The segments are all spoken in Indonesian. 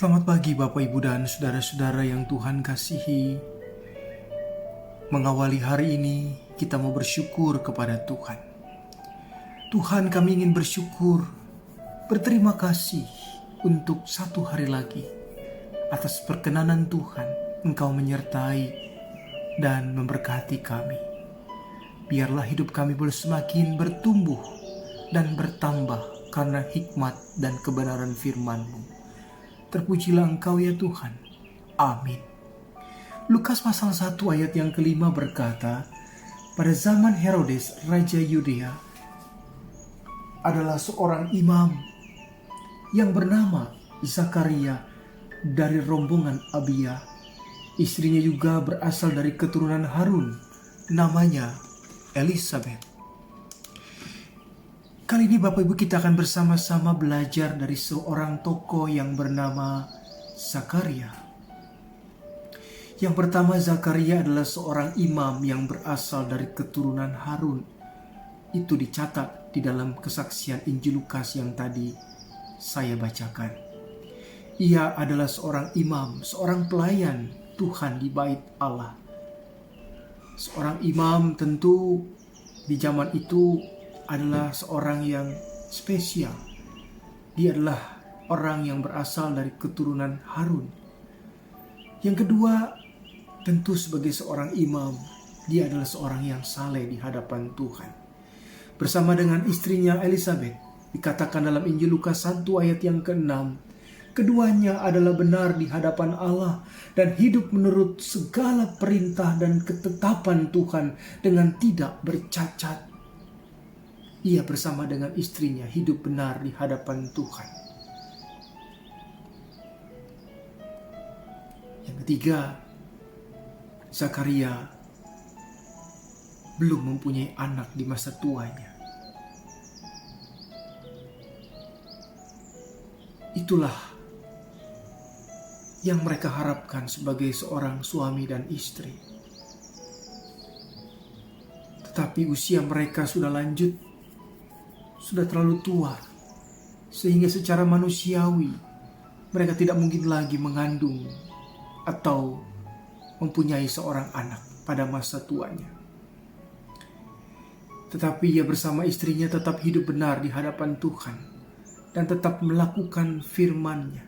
Selamat pagi Bapak Ibu dan saudara-saudara yang Tuhan kasihi. Mengawali hari ini kita mau bersyukur kepada Tuhan. Tuhan, kami ingin bersyukur, berterima kasih untuk satu hari lagi. Atas perkenanan Tuhan, Engkau menyertai dan memberkati kami. Biarlah hidup kami boleh semakin bertumbuh dan bertambah karena hikmat dan kebenaran firman-Mu. Terpujilah Engkau ya Tuhan. Amin. Lukas pasal 1 ayat yang kelima berkata, pada zaman Herodes, Raja Yudea, adalah seorang imam yang bernama Zakaria dari rombongan Abia. Istrinya juga berasal dari keturunan Harun, namanya Elisabeth. Kali ini Bapak Ibu kita akan bersama-sama belajar dari seorang tokoh yang bernama Zakaria. Yang pertama, Zakaria adalah seorang imam yang berasal dari keturunan Harun. Itu dicatat di dalam kesaksian Injil Lukas yang tadi saya bacakan. Ia adalah seorang imam, seorang pelayan Tuhan di bait Allah. Seorang imam tentu di zaman itu adalah seorang yang spesial. Dia adalah orang yang berasal dari keturunan Harun. Yang kedua, tentu sebagai seorang imam, dia adalah seorang yang saleh di hadapan Tuhan. Bersama dengan istrinya Elisabeth, dikatakan dalam Injil Lukas 1 ayat yang ke-6, keduanya adalah benar di hadapan Allah dan hidup menurut segala perintah dan ketetapan Tuhan dengan tidak bercacat. Ia bersama dengan istrinya hidup benar di hadapan Tuhan. Yang ketiga, Zakaria belum mempunyai anak di masa tuanya. Itulah yang mereka harapkan sebagai seorang suami dan istri. Tetapi usia mereka sudah lanjut, sudah terlalu tua, sehingga secara manusiawi mereka tidak mungkin lagi mengandung atau mempunyai seorang anak pada masa tuanya. Tetapi ia bersama istrinya tetap hidup benar di hadapan Tuhan dan tetap melakukan firman-Nya.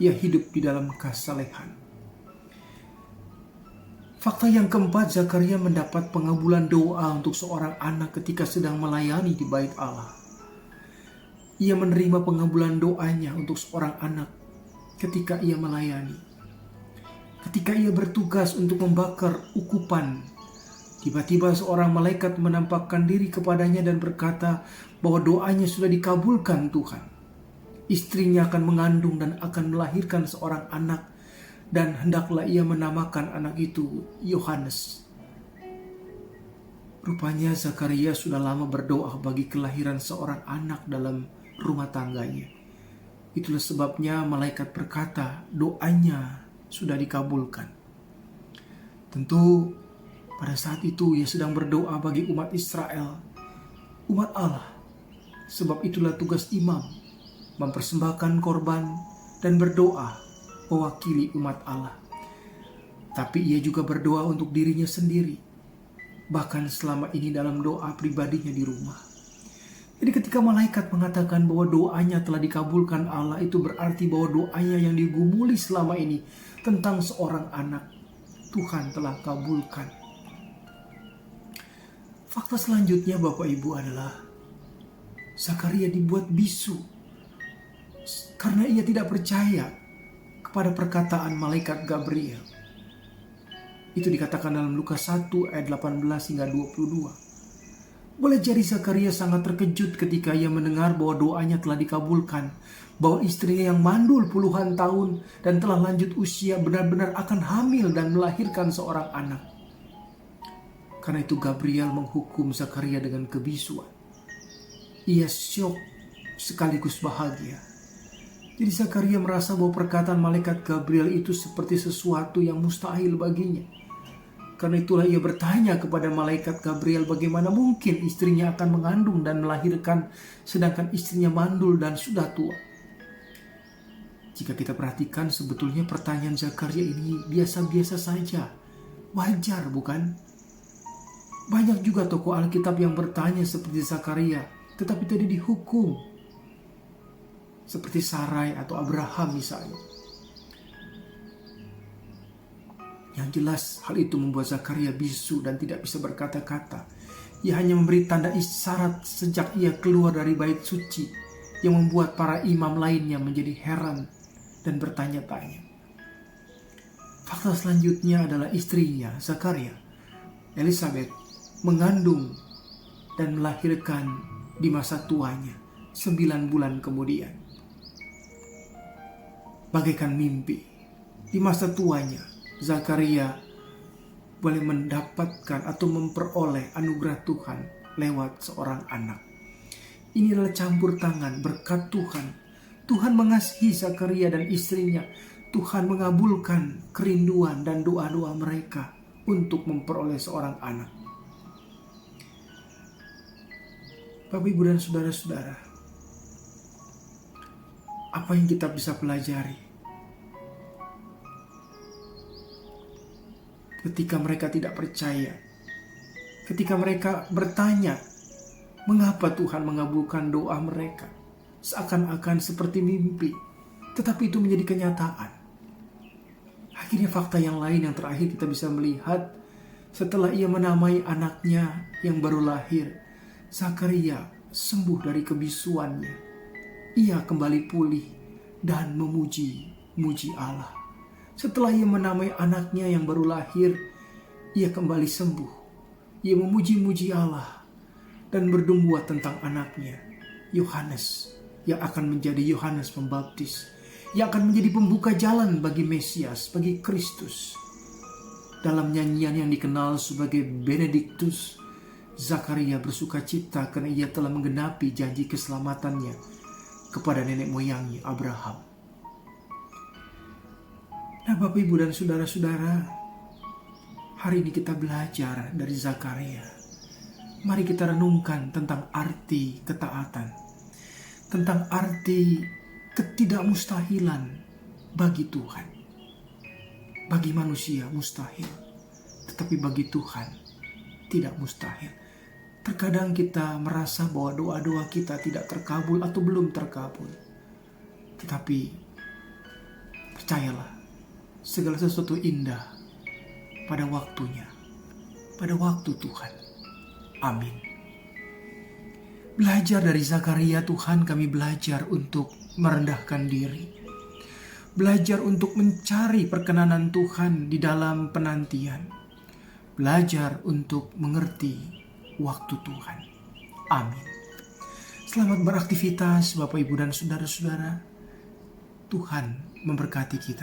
Ia hidup di dalam kesalehan. Fakta yang keempat, Zakaria mendapat pengabulan doa untuk seorang anak ketika sedang melayani di bait Allah. Ia menerima pengabulan doanya untuk seorang anak ketika ia melayani. Ketika ia bertugas untuk membakar ukupan, tiba-tiba seorang malaikat menampakkan diri kepadanya dan berkata bahwa doanya sudah dikabulkan Tuhan. Istrinya akan mengandung dan akan melahirkan seorang anak, dan hendaklah ia menamakan anak itu Yohanes. Rupanya Zakaria sudah lama berdoa bagi kelahiran seorang anak dalam rumah tangganya. Itulah sebabnya malaikat berkata doanya sudah dikabulkan. Tentu pada saat itu ia sedang berdoa bagi umat Israel, umat Allah. Sebab itulah tugas imam, mempersembahkan korban dan berdoa mewakili umat Allah. Tapi ia juga berdoa untuk dirinya sendiri, bahkan selama ini dalam doa pribadinya di rumah. Jadi ketika malaikat mengatakan bahwa doanya telah dikabulkan Allah, itu berarti bahwa doanya yang digumuli selama ini tentang seorang anak, Tuhan telah kabulkan. Fakta selanjutnya Bapak Ibu adalah Zakaria dibuat bisu karena ia tidak percaya pada perkataan malaikat Gabriel. Itu dikatakan dalam Lukas 1 ayat 18 hingga 22. Boleh jadi Zakaria sangat terkejut ketika ia mendengar bahwa doanya telah dikabulkan, bahwa istrinya yang mandul puluhan tahun dan telah lanjut usia benar-benar akan hamil dan melahirkan seorang anak. Karena itu Gabriel menghukum Zakaria dengan kebisuan. Ia syok sekaligus bahagia. Jadi Zakaria merasa bahwa perkataan malaikat Gabriel itu seperti sesuatu yang mustahil baginya. Karena itulah ia bertanya kepada malaikat Gabriel bagaimana mungkin istrinya akan mengandung dan melahirkan sedangkan istrinya mandul dan sudah tua. Jika kita perhatikan, sebetulnya pertanyaan Zakaria ini biasa-biasa saja. Wajar, bukan? Banyak juga tokoh Alkitab yang bertanya seperti Zakaria, tetapi tidak dihukum. Seperti Sarai atau Abraham misalnya. Yang jelas, hal itu membuat Zakaria bisu dan tidak bisa berkata-kata. Ia hanya memberi tanda isyarat sejak ia keluar dari bait suci, yang membuat para imam lainnya menjadi heran dan bertanya-tanya. Fakta selanjutnya adalah istrinya, Zakaria, Elizabeth, mengandung dan melahirkan di masa tuanya 9 bulan kemudian. Bagaikan mimpi, di masa tuanya Zakaria boleh mendapatkan atau memperoleh anugerah Tuhan lewat seorang anak. Ini adalah campur tangan berkat Tuhan. Tuhan mengasihi Zakaria dan istrinya. Tuhan mengabulkan kerinduan dan doa-doa mereka untuk memperoleh seorang anak. Bapak, Ibu, dan saudara-saudara, apa yang kita bisa pelajari ketika mereka tidak percaya, ketika mereka bertanya, mengapa Tuhan mengabulkan doa mereka? Seakan-akan seperti mimpi, tetapi itu menjadi kenyataan. Akhirnya fakta yang lain yang terakhir kita bisa melihat setelah ia menamai anaknya yang baru lahir, Zakaria sembuh dari kebisuannya. Ia kembali pulih dan memuji Allah. Setelah ia menamai anaknya yang baru lahir, ia kembali sembuh. Ia memuji-muji Allah dan bernubuat tentang anaknya, Yohanes, yang akan menjadi Yohanes Pembaptis, yang akan menjadi pembuka jalan bagi Mesias, bagi Kristus. Dalam nyanyian yang dikenal sebagai Benedictus, Zakaria bersuka cita karena ia telah menggenapi janji keselamatannya kepada nenek moyangnya Abraham. Nah, Bapak, Ibu, dan saudara-saudara, hari ini kita belajar dari Zakaria. Mari kita renungkan tentang arti ketaatan, tentang arti ketidakmustahilan bagi Tuhan. Bagi manusia mustahil, tetapi bagi Tuhan tidak mustahil. Terkadang kita merasa bahwa doa-doa kita tidak terkabul atau belum terkabul. Tetapi percayalah, segala sesuatu indah pada waktunya, pada waktu Tuhan. Amin. Belajar dari Zakaria, Tuhan, kami belajar untuk merendahkan diri. Belajar untuk mencari perkenanan Tuhan di dalam penantian. Belajar untuk mengerti waktu Tuhan. Amin. Selamat beraktivitas Bapak, Ibu, dan saudara-saudara. Tuhan memberkati kita.